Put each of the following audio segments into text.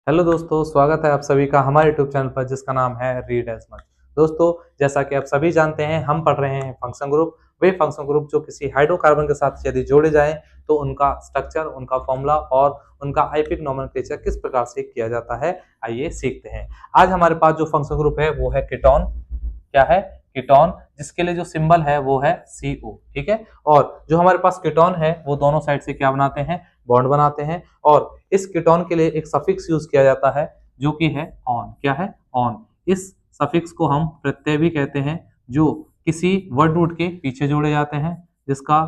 Hello दोस्तों, स्वागत है आप सभी का हमारे यूट्यूब चैनल पर जिसका नाम है रीड एज मच। दोस्तों, जैसा कि आप सभी जानते हैं, हम पढ़ रहे हैं फंक्शन ग्रुप। वे फंक्शन ग्रुप जो किसी हाइड्रोकार्बन के साथ यदि जोड़े जाएं तो उनका स्ट्रक्चर, उनका फॉर्मूला और उनका आइपिक नोमेनक्लेचर किस प्रकार से किया जाता है, आइए सीखते हैं। आज हमारे पास जो फंक्शन ग्रुप है वो है कीटोन। क्या है? कीटोन, जिसके लिए जो सिंबल है वो है CO। ठीक है। और जो हमारे पास कीटोन है वो दोनों साइड से क्या बनाते हैं? बॉन्ड बनाते हैं। और इस कीटोन के लिए एक सफिक्स यूज किया जाता है जो कि है ऑन। क्या है? ऑन। इस सफिक्स को हम प्रत्यय भी कहते हैं, जो किसी वर्ड रूट के पीछे जोड़े जाते हैं, जिसका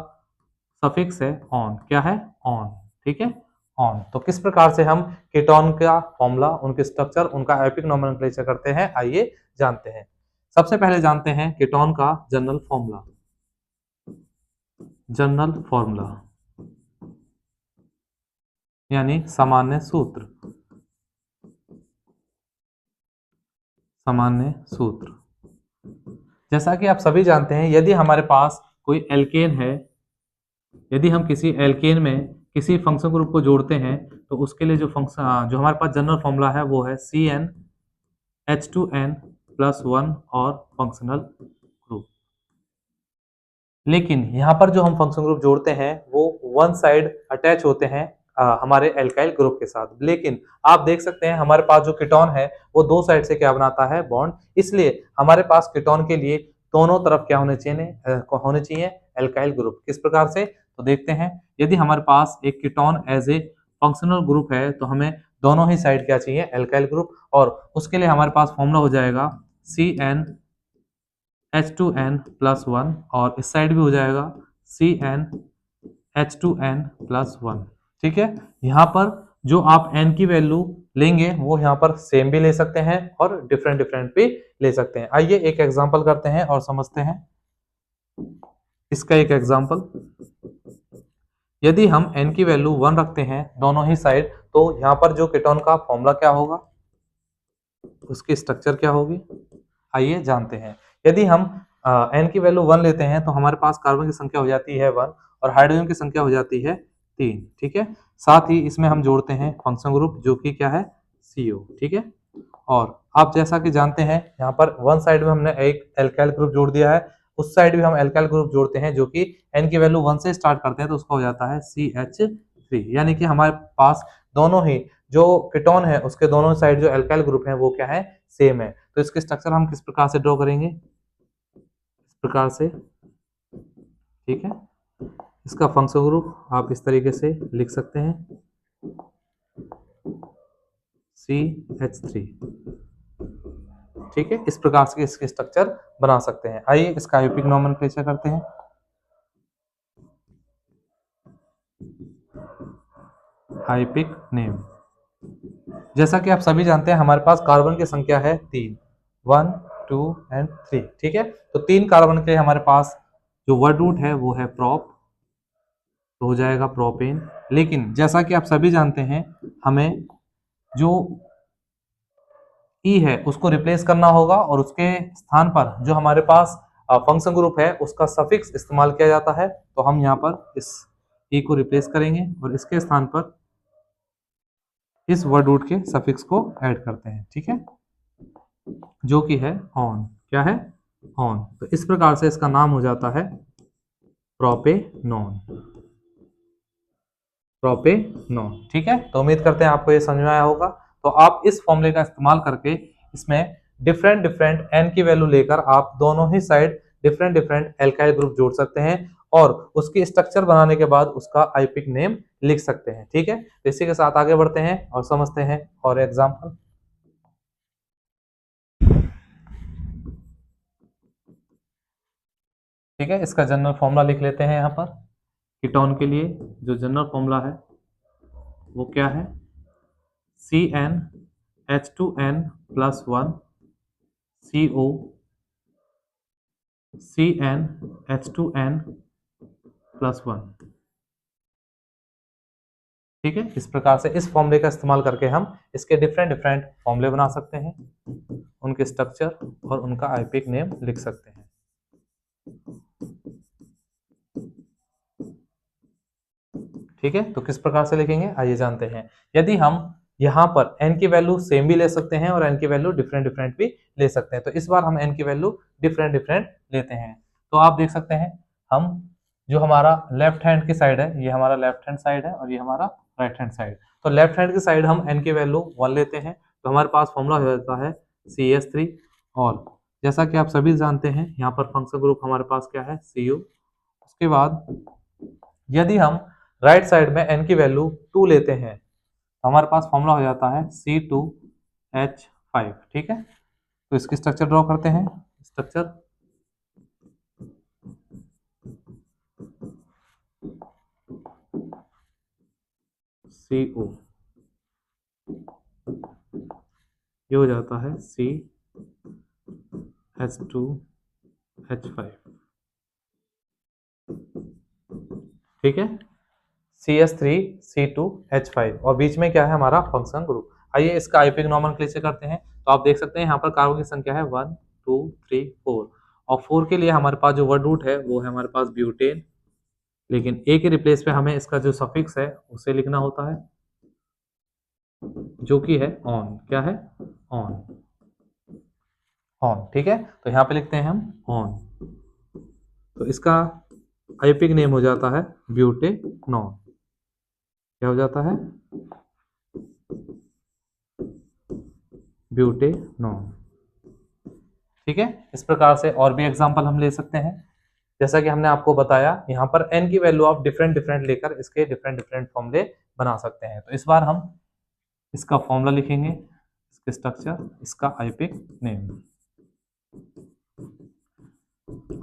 सफिक्स है ऑन। क्या है? ऑन। ठीक है, ऑन। तो किस प्रकार से हम कीटोन का फॉर्मूला, उनके स्ट्रक्चर, उनका एपिक नोमेनक्लेचर करते हैं, आइए जानते हैं। सबसे पहले जानते हैं कीटोन का जनरल फॉर्मूला। जनरल फॉर्मूला यानी सामान्य सूत्र। सामान्य सूत्र, जैसा कि आप सभी जानते हैं, यदि हमारे पास कोई एल्केन है, यदि हम किसी एल्केन में किसी फंक्शन ग्रुप को जोड़ते हैं तो उसके लिए जो हमारे पास जनरल फॉर्मूला है वो है CnH2n+1 और फंक्शनल ग्रुप। लेकिन यहाँ पर जो हम फंक्शन ग्रुप जोड़ते हैं वो वन साइड अटैच होते हैं हमारे एल्काइल ग्रुप के साथ। लेकिन आप देख सकते हैं हमारे पास जो कीटोन है वो दो साइड से क्या बनाता है? बॉन्ड। इसलिए हमारे पास कीटोन के लिए दोनों तरफ क्या होने चाहिए? Alkyl group. किस प्रकार से? तो देखते हैं। यदि हमारे पास एक ketone as a functional group है तो हमें दोनों ही साइड क्या चाहिए? Alkyl group. और उसके लिए हमारे पास फॉर्मूला हो जाएगा CnH2n+1 और इस साइड भी हो जाएगा CnH2n+1। ठीक है। यहाँ पर जो आप n की वैल्यू लेंगे वो यहाँ पर सेम भी ले सकते हैं और डिफरेंट डिफरेंट भी ले सकते हैं। आइए एक एग्जांपल करते हैं और समझते हैं इसका एक एग्जांपल। यदि हम n की वैल्यू 1 रखते हैं दोनों ही साइड, तो यहाँ पर जो कीटोन का फॉर्मूला क्या होगा, उसकी स्ट्रक्चर क्या होगी, आइए जानते हैं। यदि हम n की वैल्यू 1 लेते हैं तो हमारे पास कार्बन की संख्या हो जाती है 1 और हाइड्रोजन की संख्या हो जाती है 3। ठीक है। साथ ही इसमें हम जोड़ते हैं फंक्शन ग्रुप जो कि क्या है? CO। ठीक है। और आप जैसा कि जानते हैं यहाँ पर वन साइड में हमने एक एल्काइल ग्रुप जोड़ दिया है, उस साइड भी हम एल्काइल ग्रुप जोड़ते हैं जो कि n की वैल्यू 1 से स्टार्ट करते हैं तो उसका हो जाता है CH3। यानी कि हमारे पास दोनों ही जो कीटोन है उसके दोनों साइड जो एल्काइल ग्रुप है वो क्या है? सेम है। तो इसके स्ट्रक्चर हम किस प्रकार से ड्रॉ करेंगे? इस प्रकार से। ठीक है। इसका फंक्शन ग्रुप आप इस तरीके से लिख सकते हैं CH3। ठीक है। इस प्रकार से इसके स्ट्रक्चर बना सकते हैं। आइए इसका आइपिक नोमेनक्लेचर करते हैं। आइपिक नेम, जैसा कि आप सभी जानते हैं हमारे पास कार्बन की संख्या है 3, 1 2 एंड 3। ठीक है। तो 3 कार्बन के हमारे पास जो वर्ड रूट है वो है प्रोप, तो हो जाएगा प्रोपेन। लेकिन जैसा कि आप सभी जानते हैं हमें जो ई है उसको रिप्लेस करना होगा और उसके स्थान पर जो हमारे पास फंक्शन ग्रुप है उसका सफिक्स इस्तेमाल किया जाता है। तो हम यहाँ पर इस ई को रिप्लेस करेंगे और इसके स्थान पर इस वर्ड रूट के सफिक्स को ऐड करते हैं। ठीक है, जो कि है ऑन। क्या है? ऑन। तो इस प्रकार से इसका नाम हो जाता है प्रोपेनॉन। प्रोपेनॉन। ठीक है। तो उम्मीद करते हैं आपको ये समझ में आया होगा। तो आप इस फॉर्मूले का इस्तेमाल करके इसमें डिफरेंट डिफरेंट n की वैल्यू लेकर आप दोनों ही side different different alkyl group जोड़ सकते हैं और उसकी स्ट्रक्चर बनाने के बाद उसका आइपिक नेम लिख सकते हैं। ठीक है। तो इसी के साथ आगे बढ़ते हैं और समझते हैं और एग्जाम्पल। ठीक है। इसका जनरल फॉर्मूला लिख लेते हैं यहाँ पर। कीटोन के लिए जो जनरल फॉर्मूला है वो क्या है? CnH2n+1 CO CnH2n+1। ठीक है। इस प्रकार से इस फॉर्मूले का इस्तेमाल करके हम इसके डिफरेंट डिफरेंट फॉर्मूले बना सकते हैं, उनके स्ट्रक्चर और उनका आइपिक नेम लिख सकते हैं। ठीक है। तो किस प्रकार से लिखेंगे आइए जानते हैं। यदि हम यहाँ पर n की वैल्यू सेम भी ले सकते हैं और n की वैल्यू डिफरेंट डिफरेंट भी ले सकते हैं। तो इस बार हम n की वैल्यू डिफरेंट डिफरेंट लेते हैं। तो आप देख सकते हैं हम जो हमारा लेफ्ट हैंड की साइड है, ये हमारा लेफ्ट हैंड साइड है और ये हमारा राइट हैंड साइड। तो लेफ्ट हैंड की साइड हम n की वैल्यू 1 लेते हैं, तो हमारे पास फॉर्मूला हो जाता है CS3। और जैसा कि आप सभी जानते हैं यहाँ पर फंक्शन ग्रुप हमारे पास क्या है, Cu। उसके बाद यदि हम राइट साइड में n की वैल्यू 2 लेते हैं तो हमारे पास फॉर्मूला हो जाता है C2H5। ठीक है, तो इसकी स्ट्रक्चर ड्रॉ करते हैं। स्ट्रक्चर CO, ये हो जाता है CH2H5। ठीक है, CS3C2H5 और बीच में क्या है हमारा फंक्शन ग्रुप। आइए इसका आईपिक नॉमेनक्लेचर करते हैं। तो आप देख सकते हैं यहाँ पर कार्बन की संख्या है 1 2 3 4 और 4 के लिए हमारे पास जो वर्ड रूट है वो है हमारे पास ब्यूटेन, लेकिन ए के रिप्लेस पे हमें इसका जो सफिक्स है उसे लिखना होता है जो कि है ऑन। क्या है, ऑन, ऑन। ठीक है, तो यहाँ पे लिखते हैं हम ऑन। तो इसका आईपिक नेम हो जाता है ब्यूटेनॉन। क्या हो जाता है, ब्यूटेनॉन। ठीक है, इस प्रकार से और भी एग्जांपल हम ले सकते हैं। जैसा कि हमने आपको बताया यहाँ पर n की वैल्यू आप डिफरेंट डिफरेंट लेकर इसके डिफरेंट डिफरेंट फॉर्मूले बना सकते हैं। तो इस बार हम इसका फॉर्मूला लिखेंगे, इसके स्ट्रक्चर, इसका आईपिक नेम,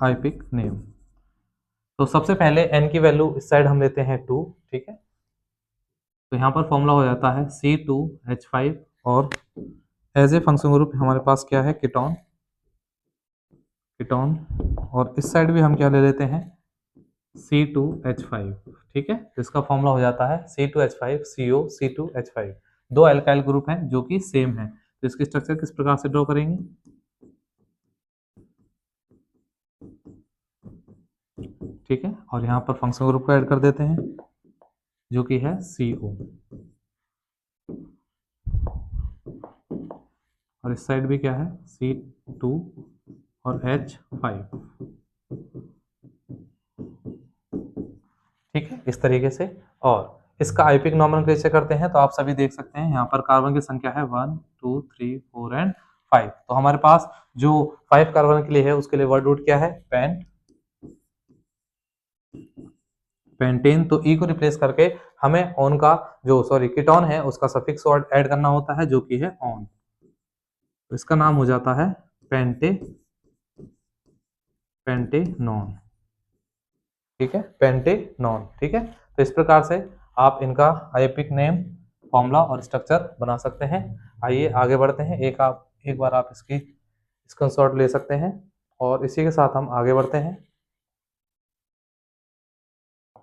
आईपिक नेम। तो सबसे पहले n की वैल्यू इस साइड हम लेते हैं 2। ठीक है, तो यहाँ पर फॉर्मूला हो जाता है C2H5 और एज ए फंक्शन ग्रुप हमारे पास क्या है, कीटोन, कीटोन। और इस साइड भी हम क्या ले लेते हैं, C2H5। ठीक है, तो इसका फॉर्मूला हो जाता है C2H5 CO C2H5। दो अल्काइल ग्रुप हैं जो कि सेम है। तो इसकी स्ट्रक्चर किस प्रकार से ड्रॉ करेंगे, ठीक है, और यहाँ पर फंक्शन ग्रुप को ऐड कर देते हैं जो कि है CO। और इस साइड भी क्या है, C2 और H5। ठीक है, इस तरीके से। और इसका आईपिक नॉमेनक्लेचर करते हैं तो आप सभी देख सकते हैं यहाँ पर कार्बन की संख्या है 1 2 3 4 एंड 5। तो हमारे पास जो 5 कार्बन के लिए है उसके लिए वर्ड रूट क्या है, पेंट, पेंटेन। तो ई को रिप्लेस करके हमें ऑन का जो कीटोन है उसका सफिक्स वर्ड ऐड करना होता है जो कि है ऑन। तो इसका नाम हो जाता है पेंटे, पेंटेनॉन। ठीक है, पेंटेनॉन। ठीक है, तो इस प्रकार से आप इनका आईपिक नेम, फॉर्मूला और स्ट्रक्चर बना सकते हैं। आइए आगे बढ़ते हैं। एक बार आप इसकी स्क्रीनशॉट ले सकते हैं और इसी के साथ हम आगे बढ़ते हैं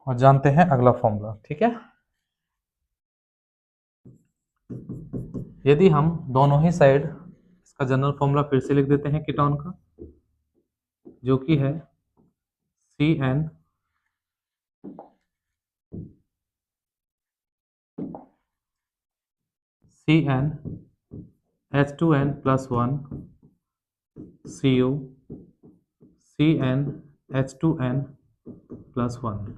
और जानते हैं अगला फॉर्मूला। ठीक है, यदि हम दोनों ही साइड इसका जनरल फॉर्मूला फिर से लिख देते हैं कीटोन का जो कि है CN H2N+1 CO CnH2n+1।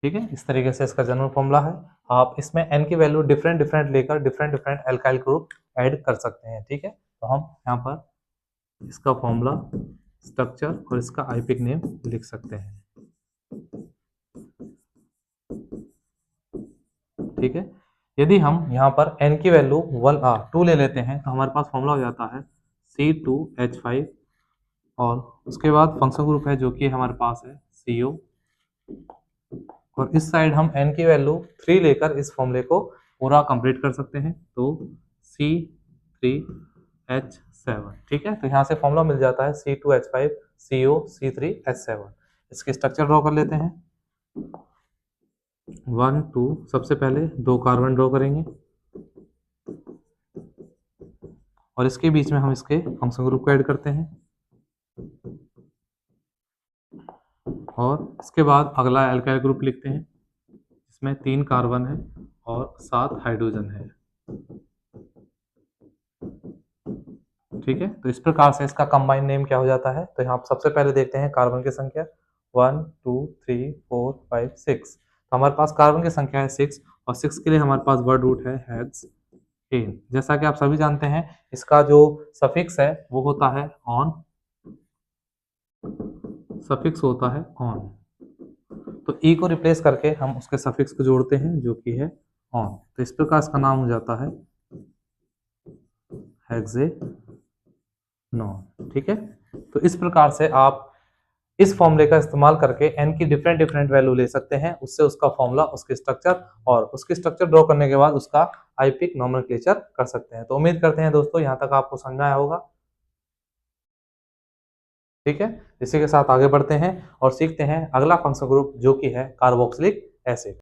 ठीक है, इस तरीके से इसका जनरल फॉर्मूला है। आप इसमें n की वैल्यू डिफरेंट डिफरेंट लेकर different different alkyl group add कर सकते हैं। ठीक है, तो हम यहाँ पर इसका फॉर्मूला, स्ट्रक्चर और इसका आईपिक नेम लिख सकते हैं। ठीक है, यदि हम यहाँ पर n की वैल्यू 2 ले लेते हैं तो हमारे पास फॉर्मूला हो जाता है C2H5 और उसके बाद फंक्शन ग्रुप है जो कि हमारे पास है CO। और इस साइड हम n की वैल्यू 3 लेकर इस फॉर्मूले को पूरा कंप्लीट कर सकते हैं। तो C3H7। ठीक है, तो यहाँ से फॉर्मूला मिल जाता है C2H5 CO C3H7। इसकी स्ट्रक्चर ड्रॉ कर लेते हैं। 1 2, सबसे पहले 2 कार्बन ड्रॉ करेंगे और इसके बीच में हम इसके फंक्शन ग्रुप को ऐड करते हैं और इसके बाद अगला एल्काइल ग्रुप लिखते हैं इसमें 3 कार्बन है और 7 हाइड्रोजन है। ठीक है, तो इस प्रकार से इसका कंबाइन नेम क्या हो जाता है। तो यहाँ सबसे पहले देखते हैं कार्बन की संख्या 1 2 3 4 5 6। तो हमारे पास कार्बन की संख्या है 6 और 6 के लिए हमारे पास वर्ड रूट है हेक्सेन। जैसा कि आप सभी जानते हैं इसका जो सफिक्स है वो होता है ऑन, सफिक्स होता है ऑन। तो ई को रिप्लेस करके हम उसके सफिक्स को जोड़ते हैं जो कि है ऑन। तो इस प्रकार इसका नाम हो जाता है हेक्सेनॉन। ठीक है, तो इस प्रकार से आप इस फॉर्मूले का इस्तेमाल करके n की डिफरेंट डिफरेंट वैल्यू ले सकते हैं, उससे उसका फॉर्मूला, उसके स्ट्रक्चर और उसके स्ट्रक्चर ड्रॉ करने के बाद उसका आईपिक नोमेनक्लेचर कर सकते हैं। तो उम्मीद करते हैं दोस्तों यहाँ तक आपको समझ में आया होगा। ठीक है, इसी के साथ आगे बढ़ते हैं और सीखते हैं अगला फंक्शनल ग्रुप जो कि है कार्बोक्सिलिक एसिड।